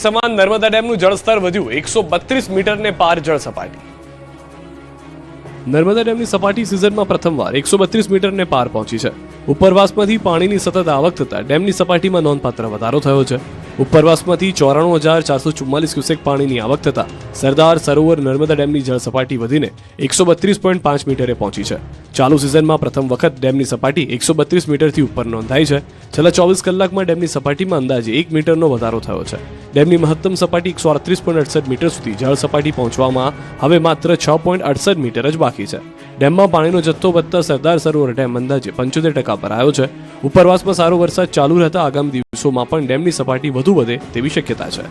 સમાન નર્મદા ડેમનું જળસ્તર વધ્યું 132 મીટરને પાર જળ સપાટી. નર્મદા ડેમની સપાટી સિઝનમાં પ્રથમવાર 132 મીટરને પાર પહોંચી છે. ઉપરવાસમાંથી પાણીની સતત આવક થતા ડેમની સપાટીમાં નોંધપાત્ર વધારો થયો છે. ઉપરવાસમાંથી 94,444 ક્યુસેક પાણીની આવક થતા સરદાર સરોવર નર્મદા ડેમની જળ સપાટી વધીને 132.5 મીટરે પહોંચી છે. ચાલુ સિઝનમાં પ્રથમ વખત ડેમની સપાટી 132 મીટરથી ઉપર નોંધાઈ છે. છેલ્લા 24 કલાકમાં ડેમની સપાટીમાં અંદાજે 1 મીટરનો વધારો થયો છે. ડેમની મહત્તમ સપાટી 138.68 મીટર સુધી જળ સપાટી પહોંચવામાં હવે માત્ર 6.68 મીટર જ બાકી છે. ડેમમાં પાણીનો જથ્થો વધતા સરદાર સરોવર ડેમ અંદાજે 75% ભરાયો છે. ઉપરવાસમાં સારો વરસાદ ચાલુ રહેતા આગામી દિવસોમાં પણ ડેમની સપાટી વધુ વધે તેવી શક્યતા છે.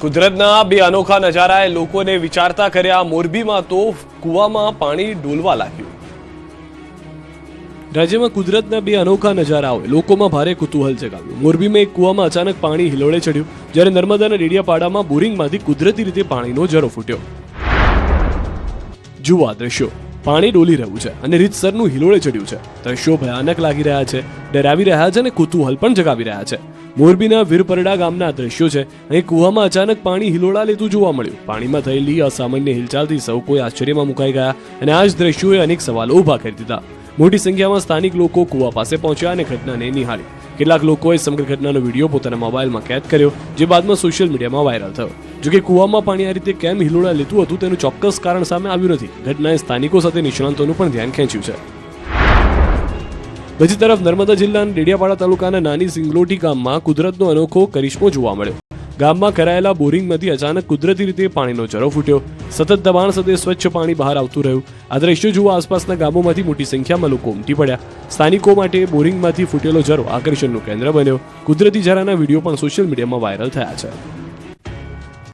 કુદરતના બે અનોખા નજારાએ લોકોને વિચારતા કર્યા. મોરબીમાં તો કૂવામાં પાણી ડોલવા લાગ્યું. રાજ્યમાં કુદરતના બે અનોખા નજારાઓએ લોકોમાં ભારે કુતૂહલ જગાવ્યું. મોરબીમાં એક કૂવામાં અચાનક પાણી હિલોળે ચડ્યું, જ્યારે નર્મદાના ડેડિયાપાડામાં બોરિંગમાંથી કુદરતી રીતે પાણીનો ઝરો ફૂટ્યો. જુઓ આ દ્રશ્યો. પાણી ડોલી રહ્યું છે અને રીતસરનું હિલોળે ચડ્યું છે. દ્રશ્યો ભયાનક લાગી રહ્યા છે, ડરાવી રહ્યા છે અને કુતૂહલ પણ જગાવી રહ્યા છે. મોરબીના વીરપરડા ગામના દ્રશ્યો છે. અહીં કૂવામાં અચાનક પાણી હિલોળા લેતું જોવા મળ્યું. પાણીમાં થયેલી અસામાન્ય હિલચાલથી સૌ કોઈ આશ્ચર્યમાં મુકાઈ ગયા અને આ જ દ્રશ્યોએ અનેક સવાલો ઊભા કરી દીધા. મોટી સંખ્યામાં સ્થાનિક લોકો કૂવા પાસે પહોંચ્યા અને ઘટનાને નિહાળી. કેટલાક લોકોએ સમગ્ર ઘટનાનો વિડીયો પોતાના મોબાઈલમાં કેદ કર્યો, જે બાદમાં સોશિયલ મીડિયામાં વાયરલ થયો. જોકે કૂવામાં પાણી આ રીતે કેમ હિલોળા લેતું હતું તેનું ચોક્કસ કારણ સામે આવ્યું નથી. ઘટનાએ સ્થાનિકો સાથે નિષ્ણાંતોનું પણ ધ્યાન ખેંચ્યું છે. બીજી તરફ નર્મદા જિલ્લાના ડેડિયાપાડા તાલુકાના નાની સિંગલોટી ગામમાં કુદરતનો અનોખો કરિશ્મો જોવા મળ્યો. ગામમાં કરાયેલા બોરિંગમાંથી અચાનક કુદરતી રીતે પાણીનો ઝરો ફૂટ્યો. સતત દબાણ સાથે સ્વચ્છ પાણી બહાર આવતું રહ્યું. આ દ્રશ્યો જોવા આસપાસના ગામોમાંથી મોટી સંખ્યામાં લોકો ઉમટી પડ્યા. સ્થાનિકો માટે બોરિંગમાંથી ફૂટેલો ઝરો આકર્ષણનું કેન્દ્ર બન્યો. કુદરતી ઝરાના વિડીયો પણ સોશિયલ મીડિયામાં વાયરલ થયા છે.